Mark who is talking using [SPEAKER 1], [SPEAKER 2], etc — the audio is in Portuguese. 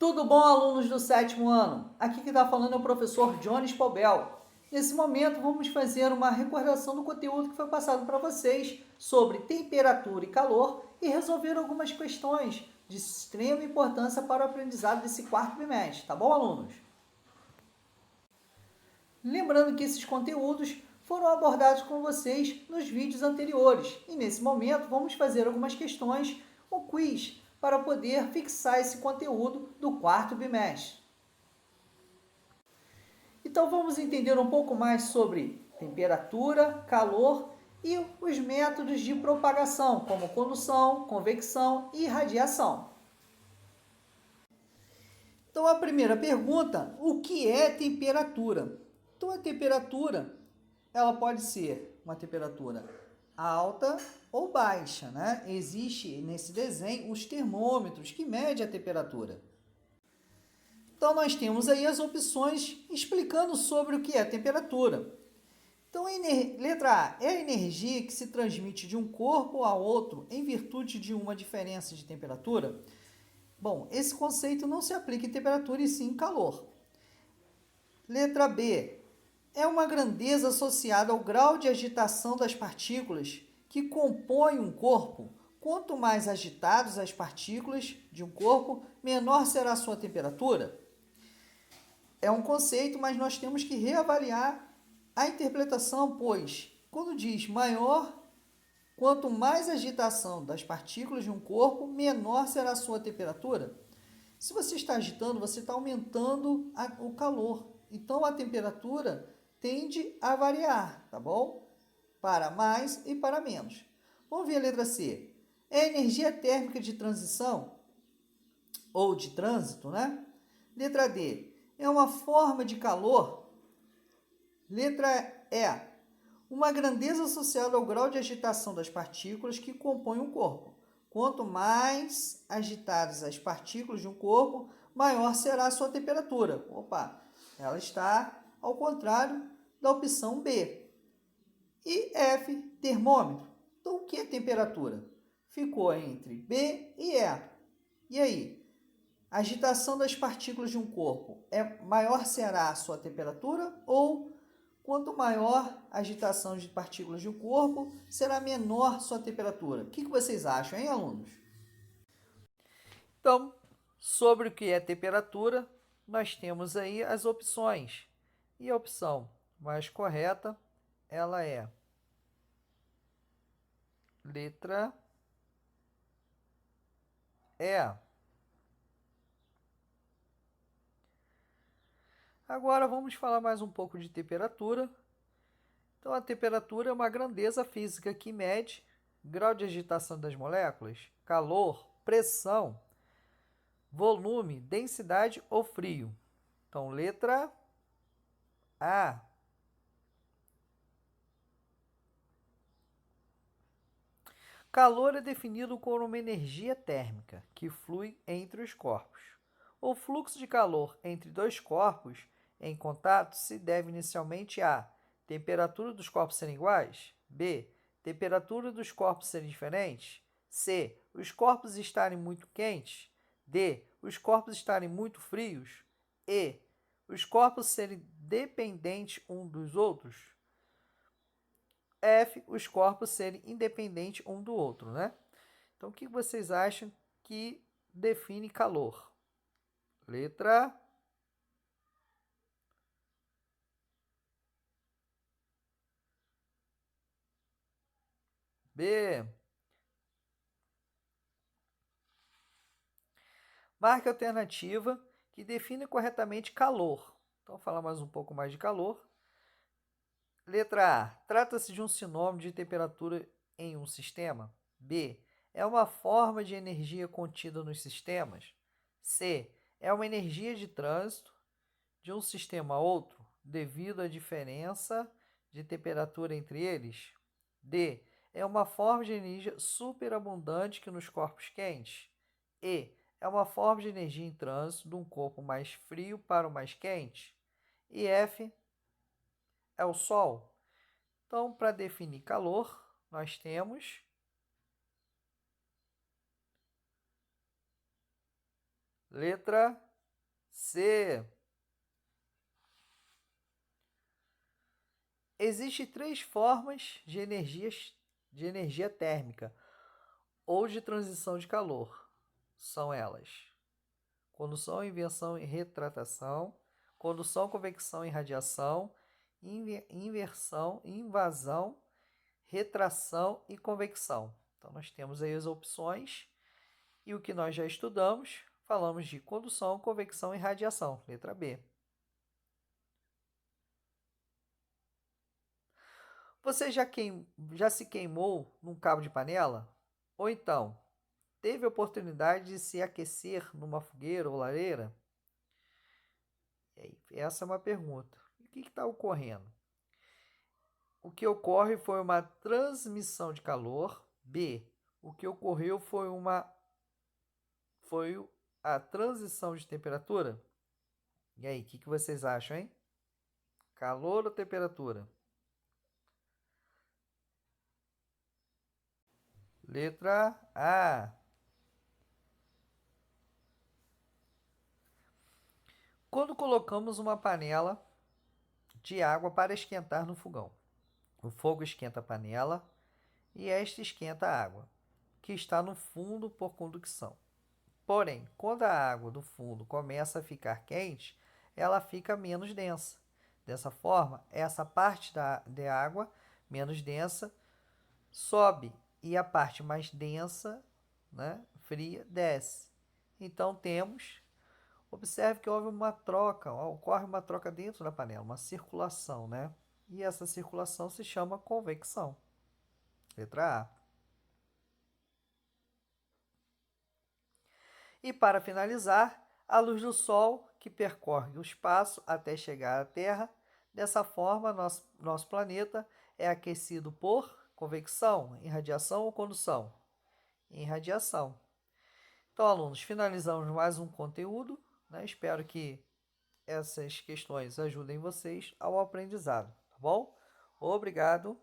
[SPEAKER 1] Tudo bom, alunos do sétimo ano? Aqui que está falando é o professor Jones Pobel. Nesse momento, vamos fazer uma recordação do conteúdo que foi passado para vocês sobre temperatura e calor e resolver algumas questões de extrema importância para o aprendizado desse quarto bimestre, tá bom, alunos? Lembrando que esses conteúdos foram abordados com vocês nos vídeos anteriores e nesse momento vamos fazer algumas questões, um quiz, para poder fixar esse conteúdo do quarto bimestre. Então vamos entender um pouco mais sobre temperatura, calor e os métodos de propagação, como condução, convecção e radiação. Então a primeira pergunta, o que é temperatura? Então a temperatura, ela pode ser uma temperatura alta ou baixa, né? Existe nesse desenho os termômetros que medem a temperatura. Então, nós temos aí as opções explicando sobre o que é temperatura. Então, letra A é a energia que se transmite de um corpo a outro em virtude de uma diferença de temperatura. Bom, esse conceito não se aplica em temperatura e sim em calor. Letra B é uma grandeza associada ao grau de agitação das partículas que compõem um corpo. Quanto mais agitadas as partículas de um corpo, menor será a sua temperatura. É um conceito, mas nós temos que reavaliar a interpretação, pois quando diz maior, quanto mais agitação das partículas de um corpo, menor será a sua temperatura. Se você está agitando, você está aumentando o calor. Então a temperatura tende a variar, tá bom? Para mais e para menos. Vamos ver a letra C. É a energia térmica de transição ou de trânsito, né? Letra D. É uma forma de calor. Letra E. Uma grandeza associada ao grau de agitação das partículas que compõem um corpo. Quanto mais agitadas as partículas de um corpo, maior será a sua temperatura. Opa, ela está ao contrário da opção B. E F, termômetro. Então, o que é temperatura? Ficou entre B e E. E aí? A agitação das partículas de um corpo maior será a sua temperatura ou quanto maior a agitação de partículas de um corpo, será menor sua temperatura? O que vocês acham, hein, alunos? Então, sobre o que é temperatura, nós temos aí as opções. E a opção mais correta, ela é letra E. Agora vamos falar mais um pouco de temperatura. Então, a temperatura é uma grandeza física que mede grau de agitação das moléculas, calor, pressão, volume, densidade ou frio. Então, letra A. Calor é definido como uma energia térmica que flui entre os corpos. O fluxo de calor entre dois corpos em contato se deve inicialmente a temperatura dos corpos serem iguais, B, temperatura dos corpos serem diferentes, C, os corpos estarem muito quentes, D, os corpos estarem muito frios, E, os corpos serem dependentes uns dos outros, F, os corpos serem independentes um do outro, né? Então, o que vocês acham que define calor? Letra B. Marque a alternativa que define corretamente calor. Então, vou falar mais um pouco mais de calor. Letra A. Trata-se de um sinônimo de temperatura em um sistema. B. É uma forma de energia contida nos sistemas. C. É uma energia de trânsito de um sistema a outro devido à diferença de temperatura entre eles. D. É uma forma de energia superabundante que nos corpos quentes. E. É uma forma de energia em trânsito de um corpo mais frio para o mais quente. E F. É o Sol. Então, para definir calor, nós temos letra C. Existem 3 formas de energia térmica ou de transição de calor. São elas: condução, inversão e retratação, condução, convecção e radiação, inversão, invasão, retração e convecção. Então, nós temos aí as opções e o que nós já estudamos, falamos de condução, convecção e radiação, letra B. Você já se queimou num cabo de panela? Ou então, teve a oportunidade de se aquecer numa fogueira ou lareira? E aí, essa é uma pergunta. E o que está ocorrendo? O que ocorre foi uma transmissão de calor. B. O que ocorreu foi a transição de temperatura. E aí, o que vocês acham, hein? Calor ou temperatura? Letra A. Quando colocamos uma panela de água para esquentar no fogão, o fogo esquenta a panela e esta esquenta a água, que está no fundo por condução. Porém, quando a água do fundo começa a ficar quente, ela fica menos densa. Dessa forma, essa parte de água menos densa sobe e a parte mais densa, né, fria, desce. Então observe que houve uma troca, ocorre uma troca dentro da panela, uma circulação, né? E essa circulação se chama convecção. Letra A. E para finalizar, a luz do Sol que percorre o espaço até chegar à Terra. Dessa forma, nosso planeta é aquecido por convecção, irradiação ou condução? Irradiação. Então, alunos, finalizamos mais um conteúdo, né? Espero que essas questões ajudem vocês ao aprendizado, tá bom? Obrigado.